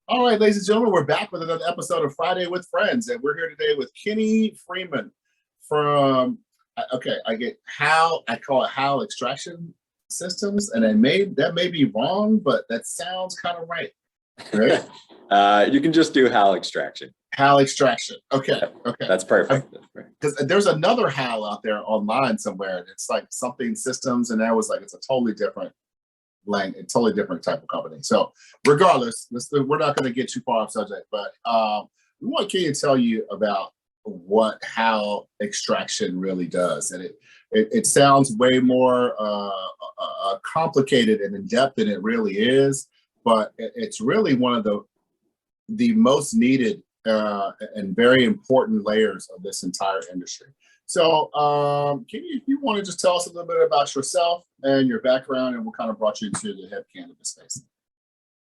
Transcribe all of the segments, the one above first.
All right, ladies and gentlemen, we're back with another episode of Friday with Friends, and we're here today with Kenny Freeman from. Okay, I get Hal. I call it Hal Extraction Systems, and that may be wrong, but that sounds kind of right. Right? You can just do Hal Extraction. Hal Extraction. Okay, Yeah, okay. that's perfect. Because there's another Hal out there online somewhere, and it's like something systems, and that was like it's a totally different a totally different type of company. So regardless, we're not going to get too far off subject, but we want Kenny to tell you about how extraction really does. And it sounds way more complicated and in depth than it really is, but it's really one of the most needed and very important layers of this entire industry. So if you want to just tell us a little bit about yourself and your background and what kind of brought you into the hemp cannabis space?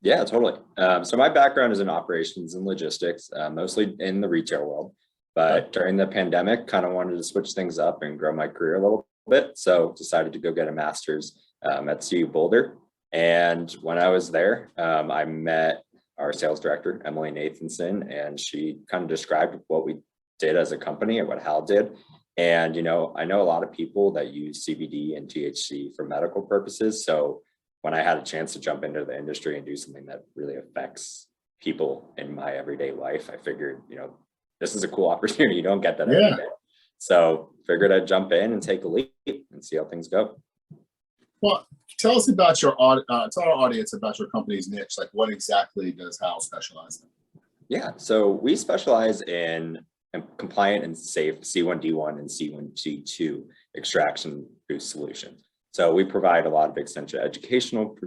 Yeah, totally. So my background is in operations and logistics, mostly in the retail world. But during the pandemic, kind of wanted to switch things up and grow my career a little bit. So decided to go get a master's at CU Boulder. And when I was there, I met our sales director, Emily Nathanson, and she kind of described what we did as a company and what Hal did. And, I know a lot of people that use CBD and THC for medical purposes. So when I had a chance to jump into the industry and do something that really affects people in my everyday life, I figured, this is a cool opportunity. You don't get that every day. So figured I'd jump in and take a leap and see how things go. Well, tell us about tell our audience about your company's niche. Like, what exactly does Hal specialize in? Yeah, so we specialize in compliant and safe C1D1 and C1D2 extraction boost solutions. So we provide a lot of extension educational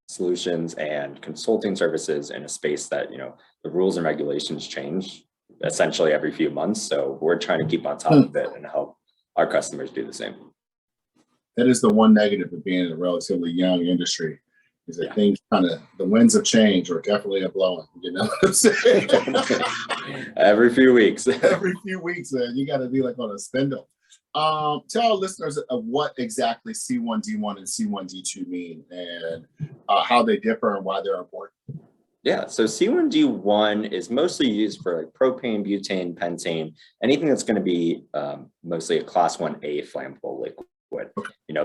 solutions and consulting services in a space that, the rules and regulations change essentially every few months. So we're trying to keep on top of it and help our customers do the same. That is the one negative of being in a relatively young industry, is that things the winds of change are definitely a blowing, you know what I'm saying? Every few weeks. Every few weeks, man, you got to be like on a spindle. Tell our listeners of what exactly C1D1 and C1D2 mean and how they differ and why they're important. Yeah, so C1D1 is mostly used for like propane, butane, pentane, anything that's going to be mostly a class 1A flammable liquid.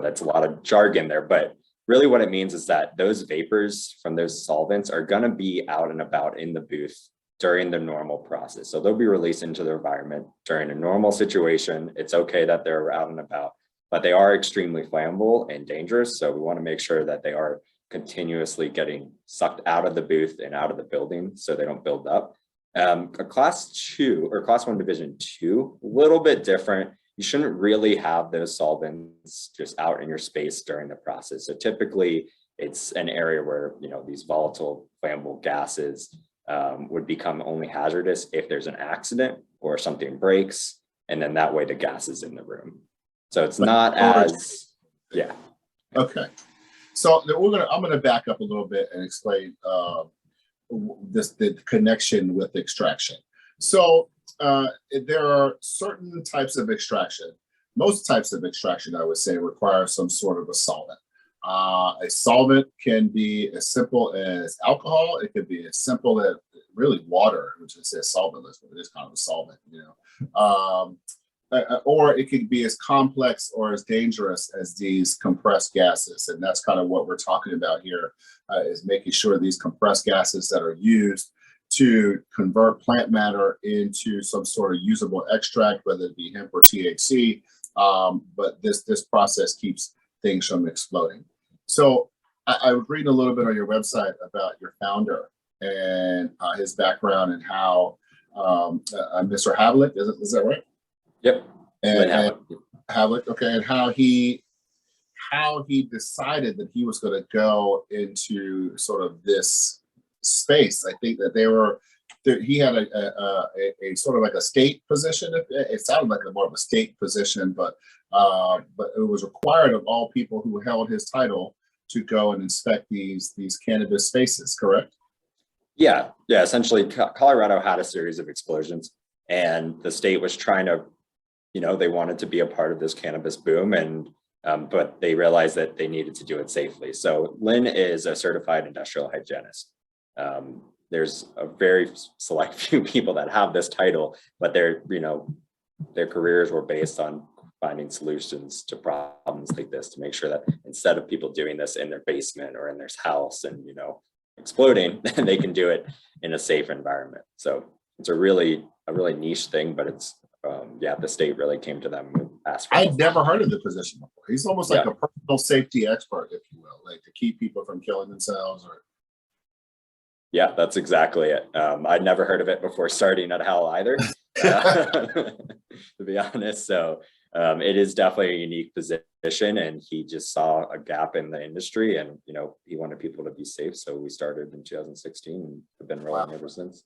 That's a lot of jargon there, but really what it means is that those vapors from those solvents are going to be out and about in the booth during the normal process. So they'll be released into the environment during a normal situation. It's okay that they're out and about, but they are extremely flammable and dangerous. So we want to make sure that they are continuously getting sucked out of the booth and out of the building so they don't build up. A class 2 or class 1 division 2, a little bit different. You shouldn't really have those solvents just out in your space during the process. So typically it's an area where, these volatile flammable gases would become only hazardous if there's an accident or something breaks, and then that way the gas is in the room. So it's not as, yeah. Okay. So I'm gonna back up a little bit and explain the connection with extraction. So there are certain types of extraction. Most types of extraction, I would say, require some sort of a solvent. A solvent can be as simple as alcohol. It could be as simple as really water, which is a solventless, but it is kind of a solvent, or it could be as complex or as dangerous as these compressed gases. And that's kind of what we're talking about here, is making sure these compressed gases that are used to convert plant matter into some sort of usable extract, whether it be hemp or THC. But this process keeps things from exploding. So I was reading a little bit on your website about your founder and his background and how Mr. Havlick, is that right? Yep. And Havlick, okay, and how he decided that he was going to go into sort of this space. I think that he had a sort of like a state position. It sounded like more of a state position, but it was required of all people who held his title to go and inspect these cannabis spaces, correct? Yeah. Essentially, Colorado had a series of explosions, and the state was trying to, they wanted to be a part of this cannabis boom, and but they realized that they needed to do it safely. So Lynn is a certified industrial hygienist. there's a very select few people that have this title, but their careers were based on finding solutions to problems like this, to make sure that instead of people doing this in their basement or in their house and exploding, they can do it in a safe environment. So it's a really niche thing, but it's the state really came to them and asked for I'd never heard of the position before. He's almost like Yeah. a personal safety expert, if you will, like to keep people from killing themselves. Or Yeah, that's exactly it. I'd never heard of it before starting at Hal either, to be honest. So it is definitely a unique position, and he just saw a gap in the industry, and he wanted people to be safe. So we started in 2016 and have been rolling ever since.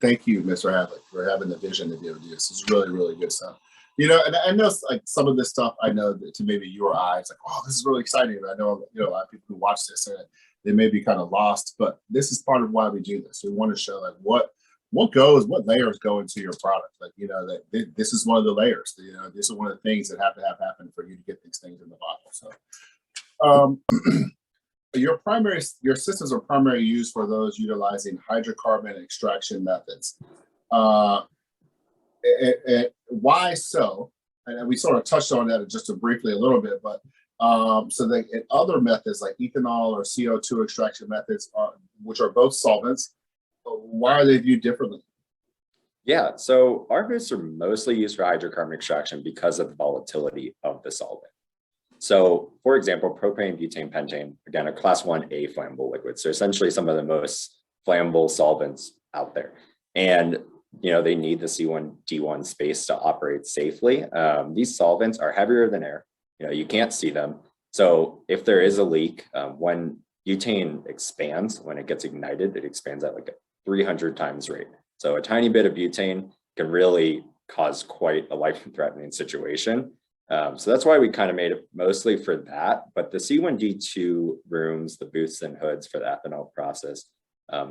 thank you, Mr. Hadley, for having the vision to be able to do this. It's really, really good stuff. And I know like some of this stuff, I know that to maybe you or I, it's like, oh, this is really exciting. I know, a lot of people who watch this and they may be kind of lost, but this is part of why we do this. We want to show like what layers go into your product. Like, that this is one of the layers, this is one of the things that have to happen for you to get these things in the bottle. So, your systems are primarily used for those utilizing hydrocarbon extraction methods. Why so? And we sort of touched on that just briefly a little bit, but so that in other methods like ethanol or CO2 extraction methods, which are both solvents, why are they viewed differently? Yeah, so our boosts are mostly used for hydrocarbon extraction because of the volatility of the solvent. So, for example, propane, butane, pentane, again, a class 1A flammable liquid. So essentially some of the most flammable solvents out there. And, they need the C1D1 space to operate safely. These solvents are heavier than air. You can't see them. So if there is a leak, when butane expands, when it gets ignited, it expands at like a 300 times rate. So a tiny bit of butane can really cause quite a life-threatening situation. So that's why we kind of made it mostly for that. But the C1D2 rooms, the boosts and hoods for the ethanol process,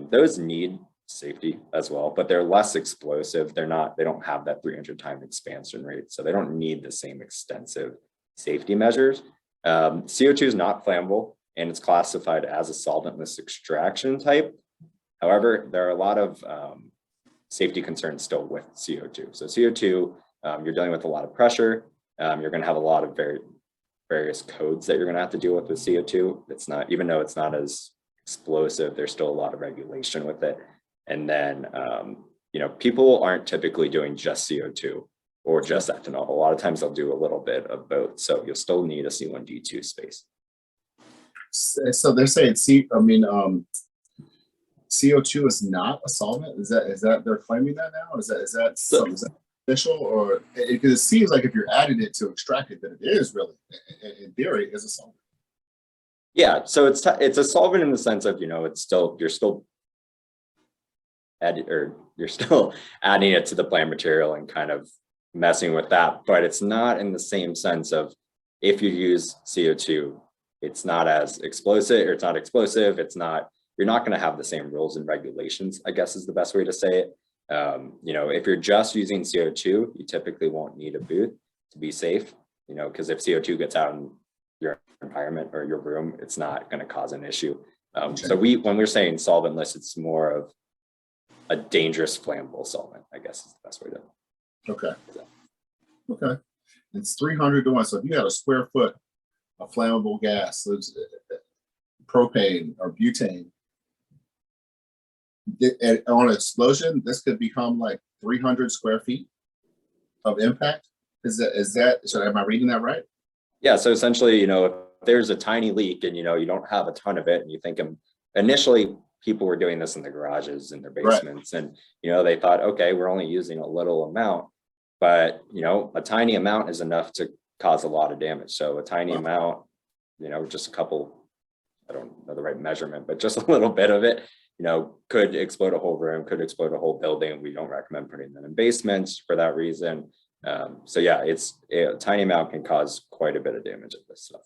those need safety as well, but they're less explosive. They don't have that 300 time expansion rate. So they don't need the same extensive safety measures. CO2 is not flammable, and it's classified as a solventless extraction type. However, there are a lot of safety concerns still with CO2. So CO2, you're dealing with a lot of pressure. You're going to have a lot of various codes that you're going to have to deal with CO2. It's not, even though it's not as explosive, there's still a lot of regulation with it. And then, people aren't typically doing just CO2 or just ethanol. A lot of times they'll do a little bit of both. So you'll still need a C1D2 space. So they're saying CO2 is not a solvent. Is that they're claiming that now? Is that official, or because it seems like if you're adding it to extract it, that it is really, in theory, is a solvent. Yeah, so it's a solvent in the sense of you're still adding it to the plant material and kind of messing with that, but it's not in the same sense of if you use CO2, it's not as explosive, or it's not explosive. You're not going to have the same rules and regulations, I guess is the best way to say it. If you're just using CO2, you typically won't need a booth to be safe, because if CO2 gets out in your environment or your room, it's not going to cause an issue. So when we're saying solventless, it's more of a dangerous flammable solvent, I guess is the best way to. Okay. It's 300 to 1. So if you had a square foot of flammable gas, propane or butane, on an explosion, this could become like 300 square feet of impact. Is that, am I reading that right? Yeah. So essentially, if there's a tiny leak and, you don't have a ton of it, and you think initially people were doing this in the garages, in their basements, right. And, they thought, okay, we're only using a little amount, but, a tiny amount is enough to cause a lot of damage. So a tiny amount, just a couple, I don't know the right measurement, but just a little bit of it, could explode a whole room, could explode a whole building. We don't recommend putting them in basements for that reason. So yeah, it's a tiny amount can cause quite a bit of damage of this stuff.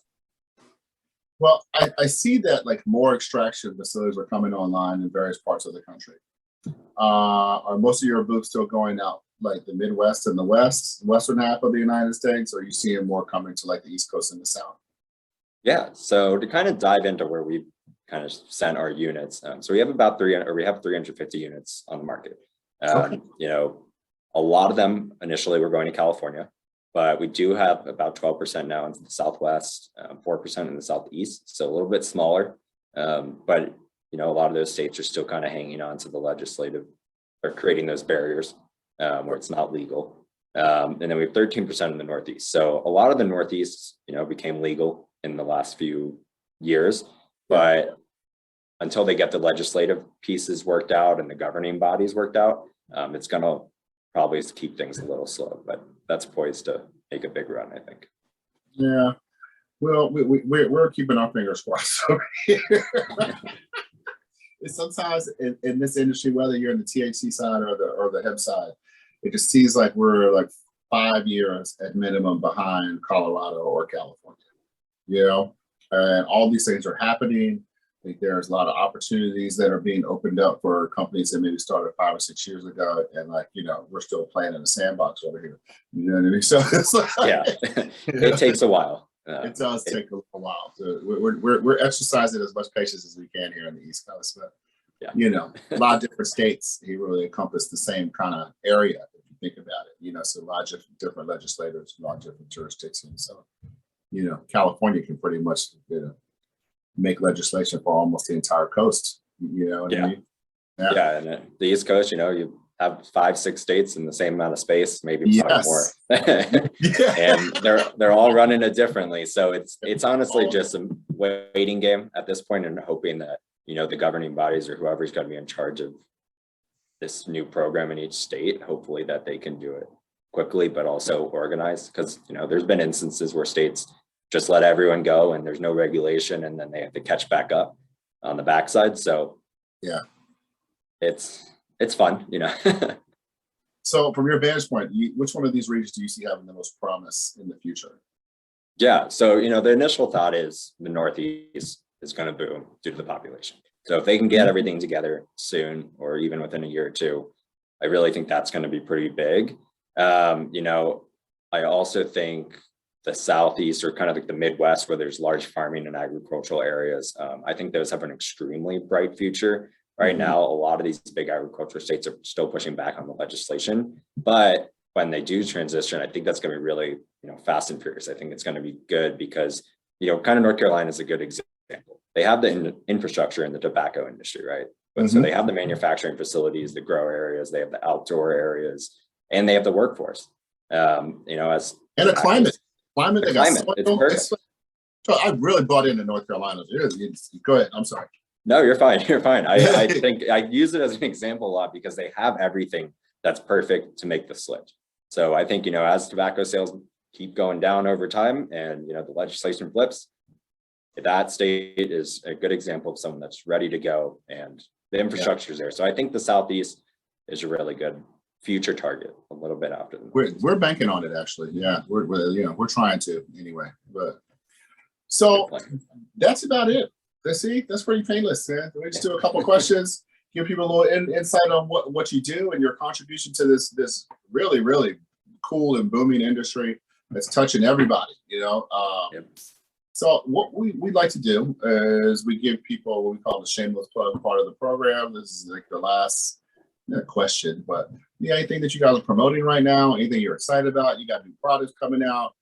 Well, I see that like more extraction facilities are coming online in various parts of the country. Are most of your booths still going out like the Midwest and the western half of the United States, or are you seeing more coming to like the East Coast and the South? Yeah, so to kind of dive into where we've kind of sent our units. So we have about 350 units on the market. Okay. You know, a lot of them initially were going to California, but we do have about 12% now in the Southwest, 4% in the Southeast, so a little bit smaller. But you know, a lot of those states are still kind of hanging on to the legislative or creating those barriers where it's not legal. And then we have 13% in the Northeast. So a lot of the Northeast, you know, became legal in the last few years, but until they get the legislative pieces worked out and the governing bodies worked out, it's going to probably keep things a little slow, but that's poised to make a big run, I think. Yeah. Well, we're keeping our fingers crossed over here. Sometimes in this industry, whether you're in the THC side or the hemp side, it just seems like we're like 5 years at minimum behind Colorado or California, you know, and all these things are happening. I think there's a lot of opportunities that are being opened up for companies that maybe started 5 or 6 years ago. And like, you know, we're still playing in a sandbox over here. You know what I mean? So it's like, yeah, it takes a while. It does take a while. So we're exercising as much patience as we can here on the East Coast. But, yeah, you know, a lot of different states, he really encompass the same kind of area if you think about it. You know, so a lot of different legislators, a lot of different jurisdictions. So, you know, California can pretty much, you know, make legislation for almost the entire coast. You know what I mean? Yeah, and the East Coast, you know, you have 5, 6 states in the same amount of space, maybe probably more. And they're all running it differently. So it's honestly just a waiting game at this point, and hoping that, you know, the governing bodies or whoever's going to be in charge of this new program in each state, hopefully that they can do it quickly, but also organized. Because, you know, there's been instances where states just let everyone go and there's no regulation, and then they have to catch back up on the backside. So yeah, it's fun, you know. So from your vantage point, which one of these regions do you see having the most promise in the future? Yeah, so, you know, the initial thought is the Northeast is going to boom due to the population. So if they can get everything together soon, or even within a year or two, I really think that's going to be pretty big. You know, I also think the Southeast, or kind of like the Midwest, where there's large farming and agricultural areas, I think those have an extremely bright future. Right now, a lot of these big agriculture states are still pushing back on the legislation, but when they do transition, I think that's going to be really, you know, fast and furious. I think it's going to be good because, you know, kind of North Carolina is a good example. They have the infrastructure in the tobacco industry, right? But so they have the manufacturing facilities, the grow areas, they have the outdoor areas, and they have the workforce. You know, as and a climate. They got it's perfect. So I really bought into North Carolina. Go ahead. I'm sorry. No, you're fine. You're fine. I think I use it as an example a lot because they have everything that's perfect to make the switch. So I think, you know, as tobacco sales keep going down over time and, you know, the legislation flips, that state is a good example of someone that's ready to go and the infrastructure is there. So I think the Southeast is a really good future target a little bit after them. We're banking on it, actually. Yeah, we're trying to anyway. But so that's about it. That's pretty painless, man. We just do a couple questions, give people a little insight on what you do and your contribution to this really, really cool and booming industry that's touching everybody, you know. So what we'd like to do is we give people what we call the shameless plug part of the program. This is like the last question, but yeah, anything that you guys are promoting right now, anything you're excited about, you got new products coming out,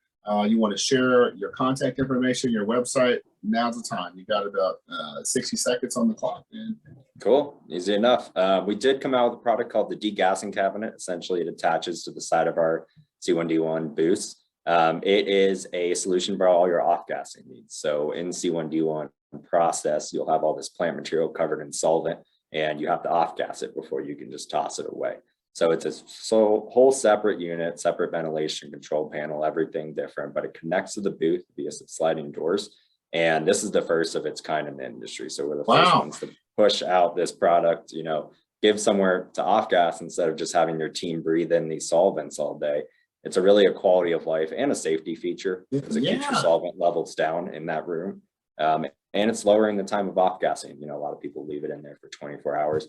you want to share your contact information, your website, now's the time. You got about 60 seconds on the clock, man. Cool, easy enough. We did come out with a product called the degassing cabinet. Essentially, it attaches to the side of our C1D1 boost. It is a solution for all your off-gassing needs. So in C1D1 process, you'll have all this plant material covered in solvent, and you have to off-gas it before you can just toss it away. So it's a whole separate unit, separate ventilation control panel, everything different, but it connects to the booth via some sliding doors. And this is the first of its kind in the industry. So we're the first ones to push out this product, you know, give somewhere to off-gas instead of just having your team breathe in these solvents all day. It's really a quality of life and a safety feeture because it keeps your solvent levels down in that room. And it's lowering the time of off-gassing. You know, a lot of people leave it in there for 24 hours.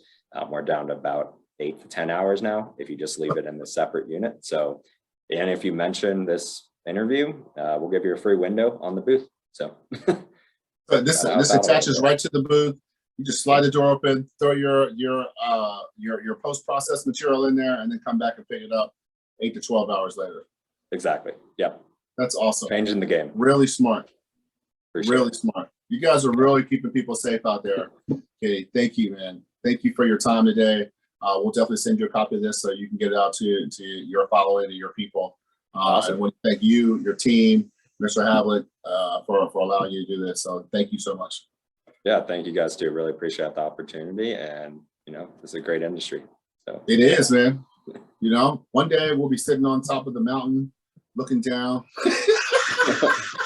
We're down to about 8 to 10 hours now if you just leave it in the separate unit. So, and if you mention this interview, we'll give you a free window on the booth. So So this attaches right to the booth. You just slide the door open, throw your post-processed material in there, and then come back and pick it up 8 to 12 hours later. Exactly. Yep. That's awesome. Changing the game. Really smart. Appreciate it. Smart. You guys are really keeping people safe out there. Okay, thank you, man. Thank you for your time today. We'll definitely send you a copy of this so you can get it out to your following, to your people. Awesome. And we thank you, your team, Mr. Havlet, for allowing you to do this. So thank you so much. Yeah, thank you guys too. Really appreciate the opportunity, and this is a great industry. So it is, man. One day we'll be sitting on top of the mountain, looking down.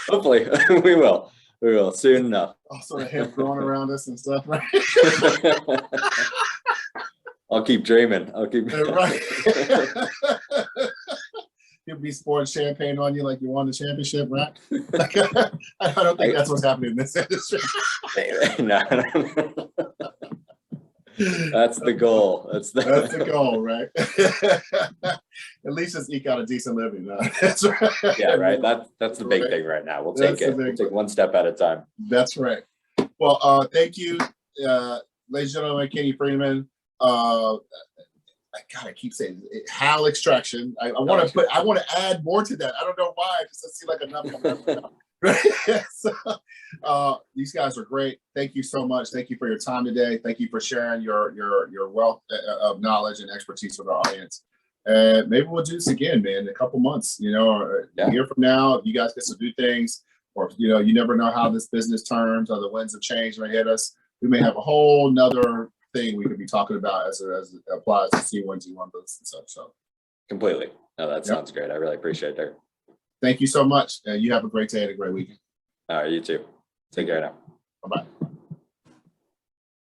Hopefully, we will. We will soon enough. All sort of hemp growing around us and stuff, right? I'll keep dreaming. I'll keep. Right. You'll be pouring champagne on you like you won the championship, right? I don't think that's what's happening in this industry. No. That's the goal. That's the goal, right? At least just eke out a decent living. That's right. Yeah, right. That's the big thing right now. We'll take it. We'll take one step at a time. That's right. Well, thank you, ladies and gentlemen. Kenny Freeman. I keep saying it, Hal Extraction. I want to add more to that. I don't know why. I just see like enough. Right? So, these guys are great. Thank you so much. Thank you for your time today. Thank you for sharing your wealth of knowledge and expertise with our audience. And maybe we'll do this again, man, in a couple months. Or a year from now, if you guys get to do things, or you never know how this business turns, or the winds of change may hit us. We may have a whole nother thing we could be talking about as it applies to C1, G1 booths and stuff. So completely. No, that sounds great. I really appreciate it. Thank you so much. And you have a great day and a great weekend. All right, you too. Take care now. Bye-bye.